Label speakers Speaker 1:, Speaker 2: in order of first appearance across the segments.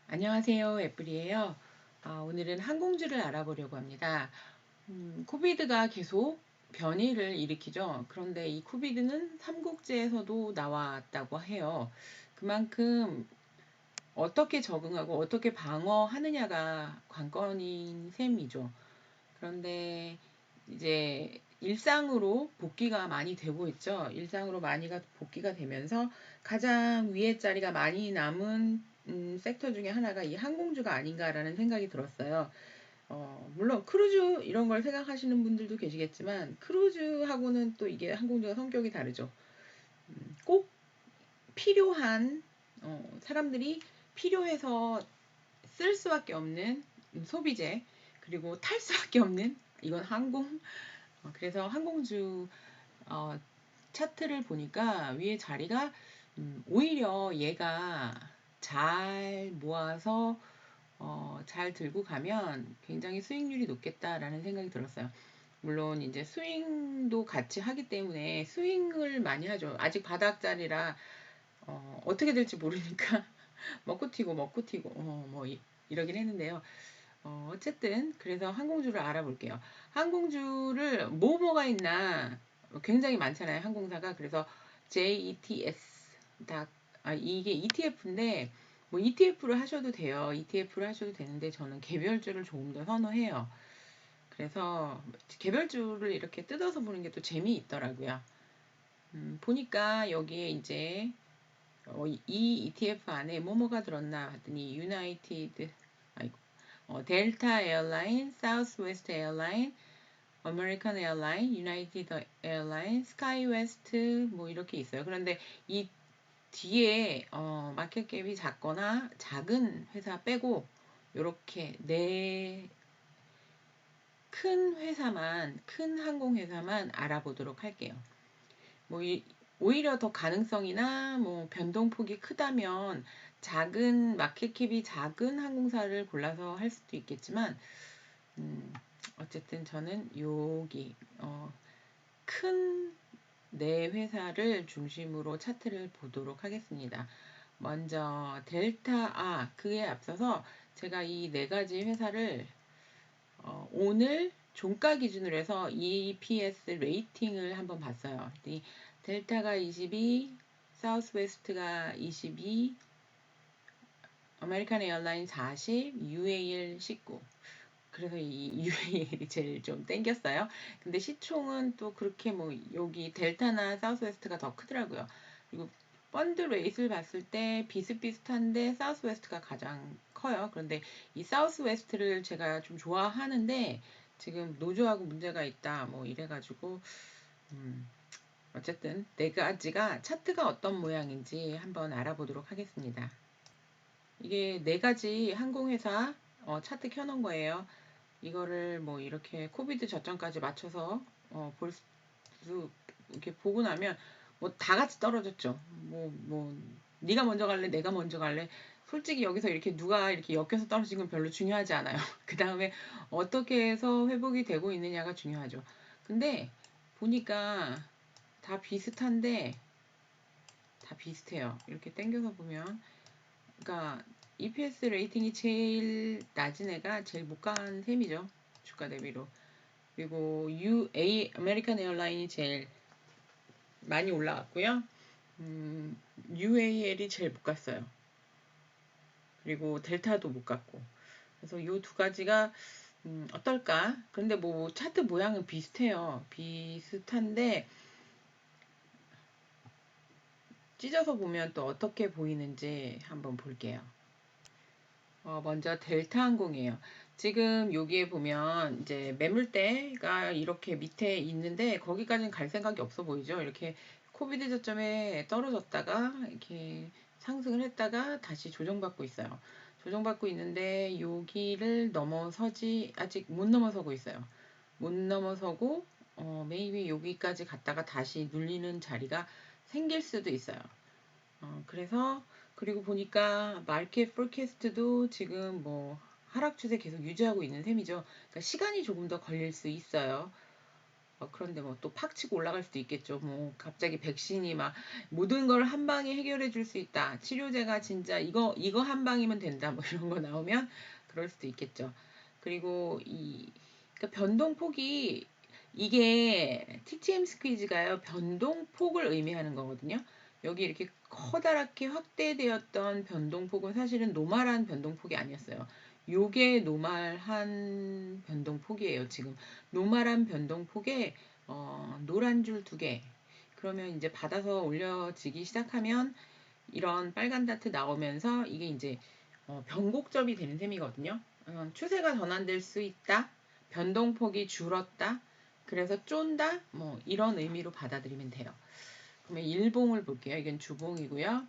Speaker 1: 안녕하세요. 애플이에요. 오늘은 항공주를 알아보려고 합니다. 코비드가 계속 변이를 일으키죠. 그런데 이 코비드는 삼국지에서도 나왔다고 해요. 그만큼 어떻게 적응하고 어떻게 방어하느냐가 관건인 셈이죠. 그런데 이제 일상으로 복귀가 많이 되고 있죠. 일상으로 많이가 복귀가 되면서 가장 위에 자리가 많이 남은 섹터 중에 하나가 이 항공주가 아닌가라는 생각이 들었어요. 물론 크루즈 이런 걸 생각하시는 분들도 계시겠지만 크루즈하고는 또 이게 항공주가 성격이 다르죠. 꼭 필요한 사람들이 필요해서 쓸 수밖에 없는 소비재, 그리고 탈 수밖에 없는 이건 항공. 그래서 항공주 어, 차트를 보니까 위에 자리가 오히려 얘가 잘 모아서 잘 들고 가면 굉장히 수익률이 높겠다라는 생각이 들었어요. 물론 이제 스윙도 같이 하기 때문에 스윙을 많이 하죠. 아직 바닥 자리라 어떻게 될지 모르니까 먹고 튀고 뭐 이러긴 했는데요. 어쨌든 그래서 항공주를 알아볼게요. 항공주를 뭐가 있나 굉장히 많잖아요. 항공사가. 그래서 JETS 이게 ETF인데 뭐 ETF를 하셔도 돼요. ETF를 하셔도 되는데 저는 개별주를 조금 더 선호해요. 그래서 개별주를 이렇게 뜯어서 보는 게 또 재미있더라고요. 보니까 여기에 이제 이 ETF 안에 뭐가 들었나 봤더니 유나이티드, 델타 에어라인, 사우스웨스트 에어라인, 아메리칸 에어라인, 유나이티드 에어라인, 스카이웨스트 뭐 이렇게 있어요. 그런데 이 뒤에 마켓캡이 작거나 작은 회사 빼고 이렇게 네 큰 회사만, 큰 항공회사만 알아보도록 할게요. 뭐 오히려 더 가능성이나 뭐 변동폭이 크다면 작은 마켓캡이 작은 항공사를 골라서 할 수도 있겠지만 어쨌든 저는 여기 큰 네 회사를 중심으로 차트를 보도록 하겠습니다. 먼저 그에 앞서서 제가 이 네 가지 회사를 오늘 종가 기준으로 해서 EPS 레이팅을 한번 봤어요. 델타가 22, 사우스웨스트가 22, 아메리칸 에어라인 40, UAL 19. 그래서 이 UAL이 제일 좀 땡겼어요. 근데 시총은 또 그렇게 뭐 여기 델타나 사우스웨스트가 더 크더라고요. 그리고 펀드 레이트를 봤을 때 비슷비슷한데 사우스웨스트가 가장 커요. 그런데 이 사우스웨스트를 제가 좀 좋아하는데 지금 노조하고 문제가 있다 뭐 이래가지고 어쨌든 네 가지가 차트가 어떤 모양인지 한번 알아보도록 하겠습니다. 이게 네 가지 항공회사 차트 켜놓은 거예요. 이거를 뭐 이렇게 코비드 저점까지 맞춰서 볼 수 이렇게 보고 나면 뭐 다 같이 떨어졌죠. 뭐 네가 먼저 갈래, 내가 먼저 갈래. 솔직히 여기서 이렇게 누가 이렇게 엮여서 떨어진 건 별로 중요하지 않아요. 그 다음에 어떻게 해서 회복이 되고 있느냐가 중요하죠. 근데 보니까 다 비슷한데 다 비슷해요. 이렇게 당겨서 보면 그러니까 EPS 레이팅이 제일 낮은 애가 제일 못 간 셈이죠. 주가 대비로. 그리고 아메리칸 에어라인이 제일 많이 올라갔고요. UAL이 제일 못 갔어요. 그리고 델타도 못 갔고. 그래서 이 두 가지가 어떨까? 근데 뭐 차트 모양은 비슷해요. 비슷한데 찢어서 보면 또 어떻게 보이는지 한번 볼게요. 먼저 델타 항공이에요. 지금 여기에 보면 이제 매물대가 이렇게 밑에 있는데 거기까지는 갈 생각이 없어 보이죠. 이렇게 코비드 저점에 떨어졌다가 이렇게 상승을 했다가 다시 조정받고 있어요. 조정받고 있는데 여기를 아직 못 넘어서고 있어요. 못 넘어서고 maybe 여기까지 갔다가 다시 눌리는 자리가 생길 수도 있어요. 그래서 그리고 보니까 마켓 포캐스트도 지금 뭐 하락 추세 계속 유지하고 있는 셈이죠. 그러니까 시간이 조금 더 걸릴 수 있어요. 그런데 뭐 또 팍 치고 올라갈 수도 있겠죠. 뭐 갑자기 백신이 막 모든 걸 한 방에 해결해 줄 수 있다. 치료제가 진짜 이거 한 방이면 된다. 뭐 이런 거 나오면 그럴 수도 있겠죠. 그리고 그러니까 변동폭이 이게 TTM 스퀴즈가요. 변동폭을 의미하는 거거든요. 여기 이렇게 커다랗게 확대되었던 변동폭은 사실은 노멀한 변동폭이 아니었어요. 요게 노멀한 변동폭이에요. 지금 노멀한 변동폭에 노란 줄 2개. 그러면 이제 받아서 올려지기 시작하면 이런 빨간 다트 나오면서 이게 이제 변곡점이 되는 셈이거든요. 추세가 전환될 수 있다. 변동폭이 줄었다. 그래서 쫀다. 뭐 이런 의미로 받아들이면 돼요. 그러면 일봉을 볼게요. 이건 주봉이고요.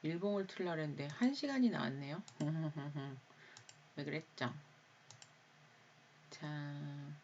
Speaker 1: 일봉을 틀려고 했는데 1시간이 나왔네요. 왜 그랬죠? 자, 한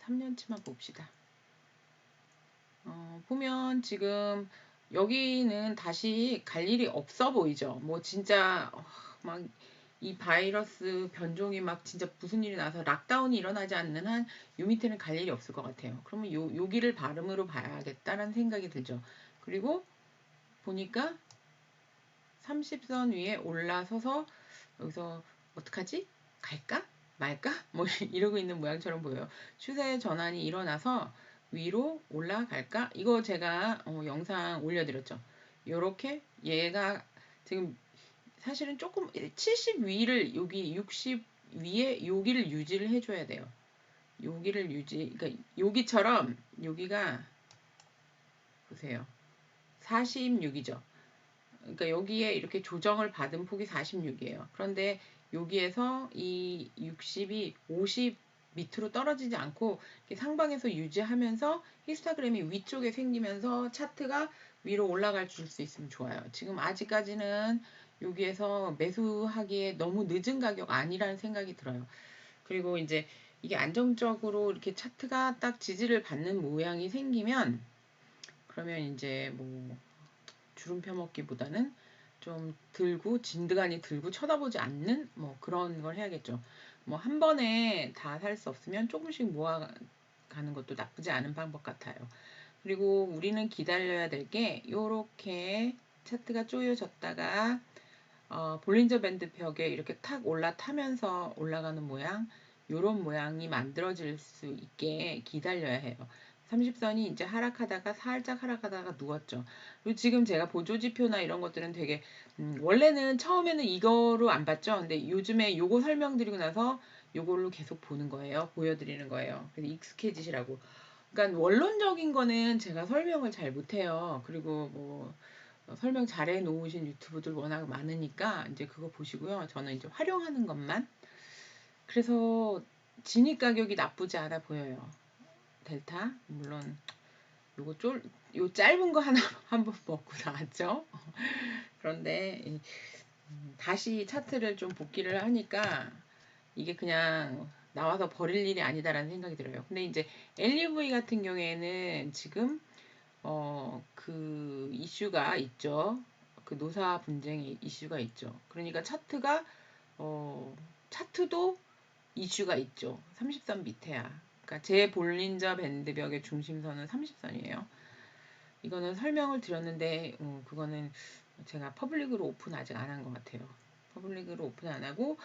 Speaker 1: 3년치만 봅시다. 보면 지금 여기는 다시 갈 일이 없어 보이죠. 뭐 진짜 막 이 바이러스 변종이 막 진짜 무슨 일이 나서 락다운이 일어나지 않는 한 요 밑에는 갈 일이 없을 것 같아요. 그러면 여기를 발음으로 봐야겠다라는 생각이 들죠. 그리고 보니까 30선 위에 올라서서 여기서 어떡하지? 갈까? 말까? 뭐 이러고 있는 모양처럼 보여요. 추세 전환이 일어나서 위로 올라갈까? 이거 제가 영상 올려드렸죠. 요렇게 얘가 지금 사실은 조금 70 위를 여기 60 위에 여기를 유지를 해줘야 돼요. 여기를 그러니까 여기처럼 여기가 보세요. 46이죠. 그러니까 여기에 이렇게 조정을 받은 폭이 46이에요. 그런데 여기에서 이 60이 50 밑으로 떨어지지 않고 상방에서 유지하면서 히스타그램이 위쪽에 생기면서 차트가 위로 올라갈 수 있으면 좋아요. 지금 아직까지는 여기에서 매수하기에 너무 늦은 가격 아니라는 생각이 들어요. 그리고 이제 이게 안정적으로 이렇게 차트가 딱 지지를 받는 모양이 생기면 그러면 이제 뭐 주름 펴먹기보다는 좀 들고 진드간이 들고 쳐다보지 않는 뭐 그런 걸 해야겠죠. 뭐 한 번에 다 살 수 없으면 조금씩 모아가는 것도 나쁘지 않은 방법 같아요. 그리고 우리는 기다려야 될 게 요렇게 차트가 쪼여졌다가 볼린저 밴드 벽에 이렇게 탁 올라타면서 올라가는 모양 요런 모양이 만들어질 수 있게 기다려야 해요. 30선이 이제 하락하다가 살짝 하락하다가 누웠죠. 그리고 지금 제가 보조지표나 이런 것들은 되게 원래는 처음에는 이거로 안 봤죠. 근데 요즘에 요거 설명드리고 나서 요걸로 계속 보는 거예요. 보여드리는 거예요. 그래서 익숙해지시라고. 그러니까 원론적인 거는 제가 설명을 잘 못해요. 그리고 뭐 설명 잘해 놓으신 유튜브들 워낙 많으니까 이제 그거 보시고요. 저는 이제 활용하는 것만. 그래서 진입 가격이 나쁘지 않아 보여요. 델타 물론 요 짧은 거 하나 한번 먹고 나왔죠. 그런데 다시 차트를 좀 복귀를 하니까 이게 그냥 나와서 버릴 일이 아니다라는 생각이 들어요. 근데 이제 LUV 같은 경우에는 지금 그 이슈가 있죠. 그 노사 분쟁의 이슈가 있죠. 그러니까 차트도 이슈가 있죠. 30선 밑에야. 그러니까 제 볼린저 밴드벽의 중심선은 30선이에요. 이거는 설명을 드렸는데 그거는 제가 퍼블릭으로 오픈 아직 안 한 것 같아요. 퍼블릭으로 오픈 안 하고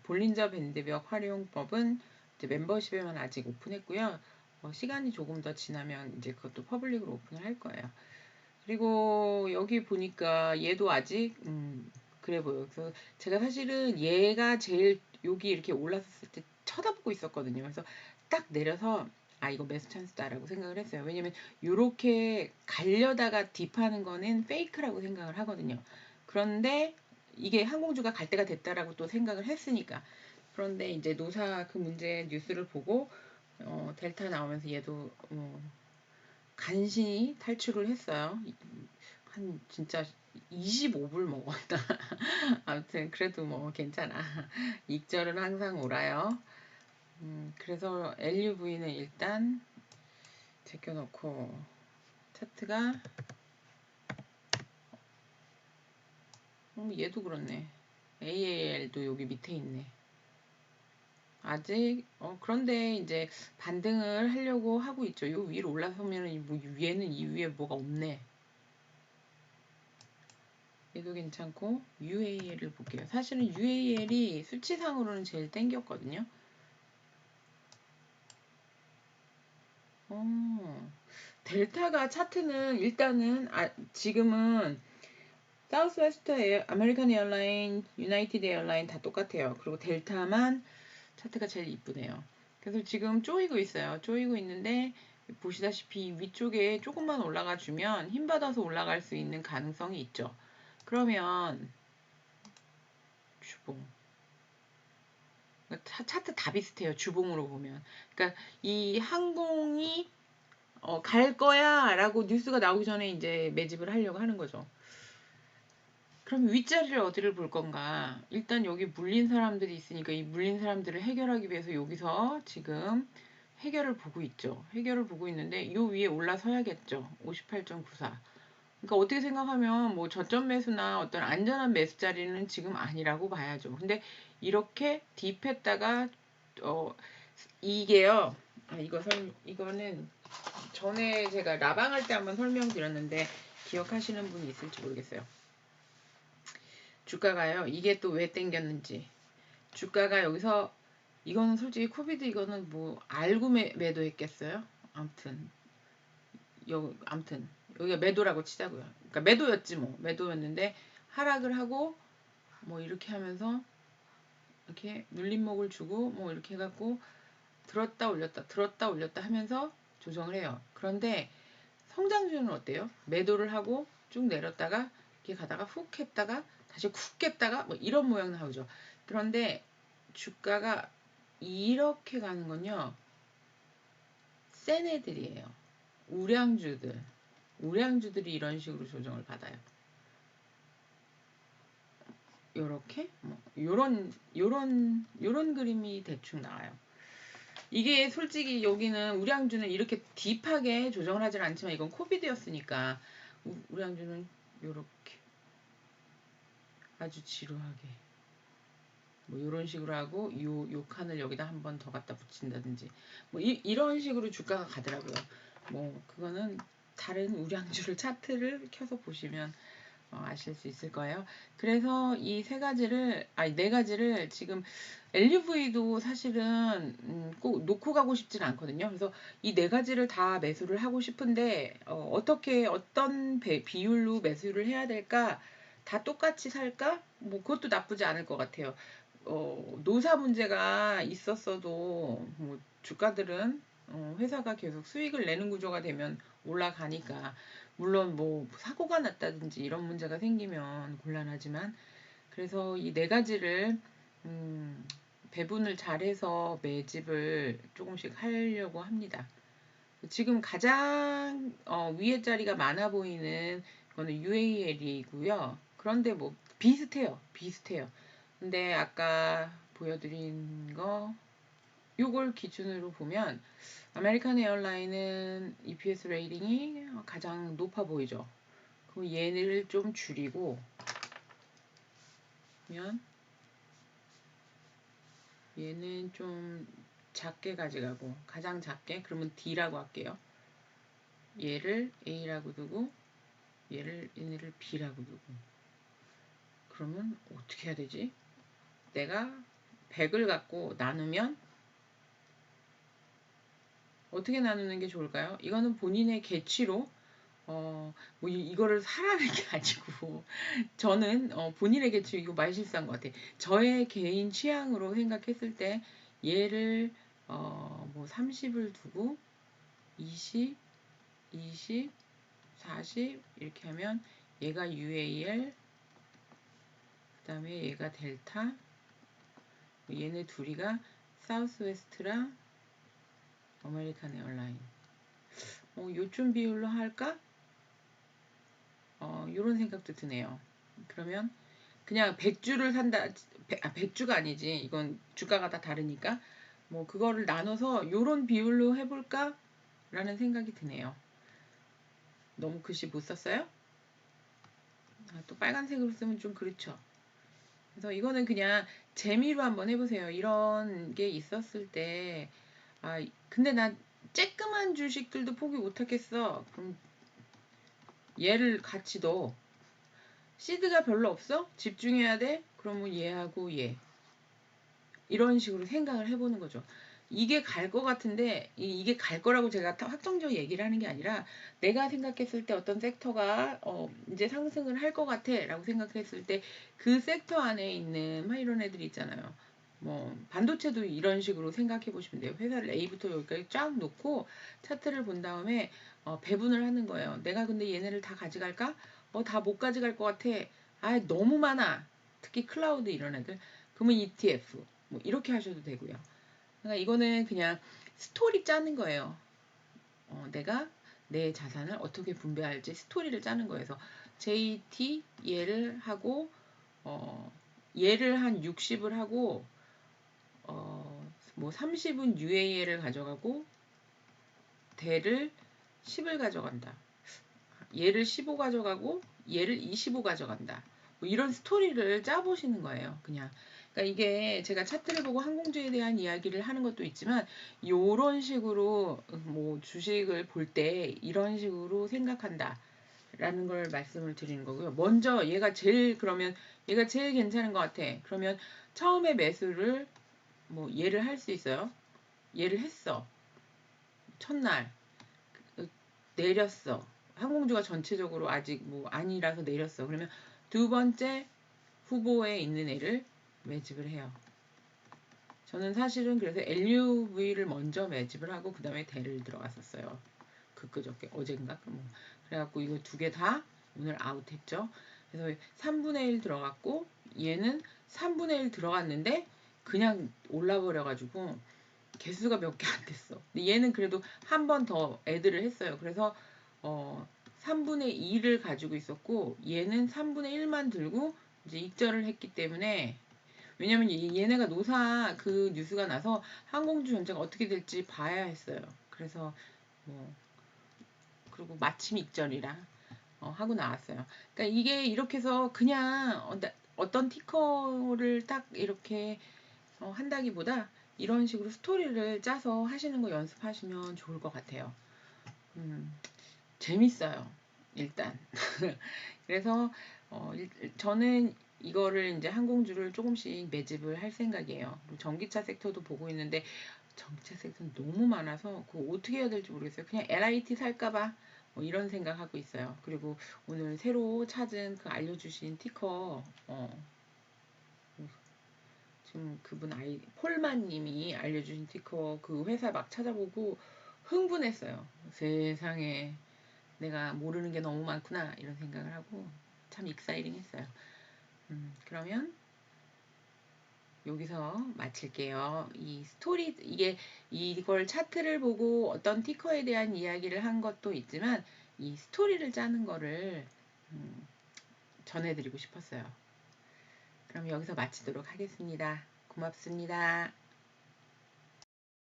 Speaker 1: 볼린저 밴드벽 활용법은 이제 멤버십에만 아직 오픈했고요. 시간이 조금 더 지나면 이제 그것도 퍼블릭으로 오픈을 할 거예요. 그리고 여기 보니까 얘도 아직 그래 보여요. 그래서 제가 사실은 얘가 제일 여기 이렇게 올랐을 때 쳐다보고 있었거든요. 그래서 딱 내려서 이거 매수 찬스다라고 생각을 했어요. 왜냐면 이렇게 가려다가 딥하는 거는 페이크라고 생각을 하거든요. 그런데 이게 항공주가 갈 때가 됐다라고 또 생각을 했으니까. 그런데 이제 노사 그 문제 뉴스를 보고 델타 나오면서 얘도 간신히 탈출을 했어요. 한 진짜 25불 먹었다. 아무튼 그래도 뭐 괜찮아. 익절은 항상 오라요. 그래서 LUV는 일단 제껴놓고 차트가 얘도 그렇네. AAL도 여기 밑에 있네. 아직 그런데 이제 반등을 하려고 하고 있죠. 요 위로 올라서면은 뭐 위에는 이 위에 뭐가 없네. 얘도 괜찮고 UAL을 볼게요. 사실은 UAL이 수치상으로는 제일 땡겼거든요. 델타가 차트는 일단은 지금은 사우스웨스트 아메리칸 에어라인, 유나이티드 에어라인 다 똑같아요. 그리고 델타만 차트가 제일 이쁘네요. 그래서 지금 쪼이고 있어요. 쪼이고 있는데 보시다시피 위쪽에 조금만 올라가 주면 힘받아서 올라갈 수 있는 가능성이 있죠. 그러면 주봉 차트 다 비슷해요. 주봉으로 보면. 그러니까 이 항공이 갈 거야 라고 뉴스가 나오기 전에 이제 매집을 하려고 하는 거죠. 그럼 윗자리를 어디를 볼 건가? 일단 여기 물린 사람들이 있으니까 이 물린 사람들을 해결하기 위해서 여기서 지금 해결을 보고 있죠. 해결을 보고 있는데 요 위에 올라서야겠죠. 58.94. 그러니까 어떻게 생각하면 뭐 저점 매수나 어떤 안전한 매수 자리는 지금 아니라고 봐야죠. 근데 이렇게 딥했다가 이게요. 이거는 전에 제가 라방할 때 한번 설명드렸는데 기억하시는 분이 있을지 모르겠어요. 주가가요. 이게 또 왜 땡겼는지. 주가가 여기서 이거는 솔직히 코비드 이거는 뭐 알고 매도했겠어요. 아무튼 여기가 매도라고 치자고요. 그러니까 매도였지 뭐. 매도였는데 하락을 하고 뭐 이렇게 하면서 이렇게 눌림목을 주고 뭐 이렇게 해갖고 들었다 올렸다 하면서 조정을 해요. 그런데 성장주는 어때요? 매도를 하고 쭉 내렸다가 이렇게 가다가 훅 했다가 다시 쿡 깼다가 뭐 이런 모양 나오죠. 그런데 주가가 이렇게 가는 건요. 센 애들이에요. 우량주들이 이런 식으로 조정을 받아요. 요렇게 뭐 요런 그림이 대충 나와요. 이게 솔직히 여기는 우량주는 이렇게 딥하게 조정을 하진 않지만 이건 코비드였으니까 우량주는 요렇게 아주 지루하게 뭐 이런 식으로 하고 요 칸을 여기다 한 번 더 갖다 붙인다든지 뭐 이런 식으로 주가가 가더라고요. 뭐 그거는 다른 우량주를 차트를 켜서 보시면 아실 수 있을 거예요. 그래서 이 네 가지를 지금 LUV도 사실은 꼭 놓고 가고 싶진 않거든요. 그래서 이 네 가지를 다 매수를 하고 싶은데 어떻게 어떤 비율로 매수를 해야 될까? 다 똑같이 살까? 뭐 그것도 나쁘지 않을 것 같아요. 노사 문제가 있었어도 뭐 주가들은 회사가 계속 수익을 내는 구조가 되면 올라가니까 물론 뭐 사고가 났다든지 이런 문제가 생기면 곤란하지만 그래서 이 네 가지를 배분을 잘해서 매집을 조금씩 하려고 합니다. 지금 가장 위에 자리가 많아 보이는 거는 UAL이고요. 그런데 뭐 비슷해요. 근데 아까 보여드린 거 요걸 기준으로 보면 아메리칸 에어라인은 EPS 레이팅이 가장 높아 보이죠. 그럼 얘를 좀 줄이고 면 얘는 좀 작게 가져가고 가장 작게 그러면 D라고 할게요. 얘를 A라고 두고 얘네를 B라고 두고 그러면 어떻게 해야 되지? 내가 100을 갖고 나누면 어떻게 나누는 게 좋을까요? 이거는 본인의 개취로 뭐 이거를 사라는 게 아니고 저는 본인의 개취 이거 많이 실수한 것 같아. 저의 개인 취향으로 생각했을 때 얘를 뭐 30을 두고 20, 20, 40 이렇게 하면 얘가 UAL 그 다음에 얘가 델타 얘네 둘이가 사우스웨스트랑 아메리칸 에어라인 요쯤 비율로 할까? 요런 생각도 드네요. 그러면 그냥 100주를 산다 100주가 아니지 이건 주가가 다 다르니까 뭐 그거를 나눠서 요런 비율로 해볼까? 라는 생각이 드네요. 너무 글씨 못 썼어요? 또 빨간색으로 쓰면 좀 그렇죠. 그래서 이거는 그냥 재미로 한번 해보세요. 이런 게 있었을 때, 아, 근데 난 쬐끄만 주식들도 포기 못하겠어. 그럼 얘를 같이 넣어. 시드가 별로 없어? 집중해야 돼? 그러면 얘하고 얘. 이런 식으로 생각을 해보는 거죠. 이게 갈 것 같은데 이게 갈 거라고 제가 확정적으로 얘기를 하는 게 아니라 내가 생각했을 때 어떤 섹터가 이제 상승을 할 것 같아 라고 생각했을 때 그 섹터 안에 있는 막 이런 애들이 있잖아요. 뭐 반도체도 이런 식으로 생각해 보시면 돼요. 회사를 A부터 여기까지 쫙 놓고 차트를 본 다음에 배분을 하는 거예요. 내가 근데 얘네를 다 가져갈까? 다 못 가져갈 것 같아. 아, 너무 많아. 특히 클라우드 이런 애들. 그러면 ETF 뭐 이렇게 하셔도 되고요. 그러니까 이거는 그냥 스토리 짜는 거예요. 내가 내 자산을 어떻게 분배할지 스토리를 짜는 거예요. 그래서 JT 얘를 하고 얘를 한 60을 하고 뭐 30은 UAL을 가져가고 대를 10을 가져간다. 얘를 15 가져가고 얘를 25 가져간다. 뭐 이런 스토리를 짜보시는 거예요. 그냥. 그러니까 이게 제가 차트를 보고 항공주에 대한 이야기를 하는 것도 있지만 이런 식으로 뭐 주식을 볼 때 이런 식으로 생각한다. 라는 걸 말씀을 드리는 거고요. 먼저 얘가 제일 괜찮은 것 같아. 그러면 처음에 매수를 뭐 얘를 할 수 있어요. 얘를 했어. 첫날 내렸어. 항공주가 전체적으로 아직 뭐 아니라서 내렸어. 그러면 두 번째 후보에 있는 애를 매집을 해요. 저는 사실은 그래서 LUV를 먼저 매집을 하고 그 다음에 대를 들어갔었어요. 그저께 어젠가 뭐 그래갖고 이거 두 개 다 오늘 아웃했죠. 그래서 3분의 1 들어갔고 얘는 3분의 1 들어갔는데 그냥 올라버려가지고 개수가 몇 개 안 됐어. 근데 얘는 그래도 한 번 더 애들을 했어요. 그래서 3분의 2를 가지고 있었고 얘는 3분의 1만 들고 이제 입절을 했기 때문에 왜냐면 얘네가 노사 그 뉴스가 나서 항공주 전체가 어떻게 될지 봐야 했어요. 그래서 뭐 그리고 마침 입절이라 하고 나왔어요. 그러니까 이게 이렇게 해서 그냥 어떤 티커를 딱 이렇게 한다기보다 이런 식으로 스토리를 짜서 하시는 거 연습하시면 좋을 것 같아요. 재밌어요. 일단. 그래서 저는 이거를 이제 항공주를 조금씩 매집을 할 생각이에요. 전기차 섹터도 보고 있는데 전기차 섹터는 너무 많아서 그거 어떻게 해야 될지 모르겠어요. 그냥 LIT 살까봐 뭐 이런 생각하고 있어요. 그리고 오늘 새로 찾은 그 알려주신 티커 지금 그분 폴만님이 알려주신 티커 그 회사 막 찾아보고 흥분했어요. 세상에 내가 모르는 게 너무 많구나 이런 생각을 하고 참 익사이링 했어요. 그러면 여기서 마칠게요. 이 스토리 이걸 차트를 보고 어떤 티커에 대한 이야기를 한 것도 있지만 이 스토리를 짜는 거를 전해드리고 싶었어요. 그럼 여기서 마치도록 하겠습니다. 고맙습니다.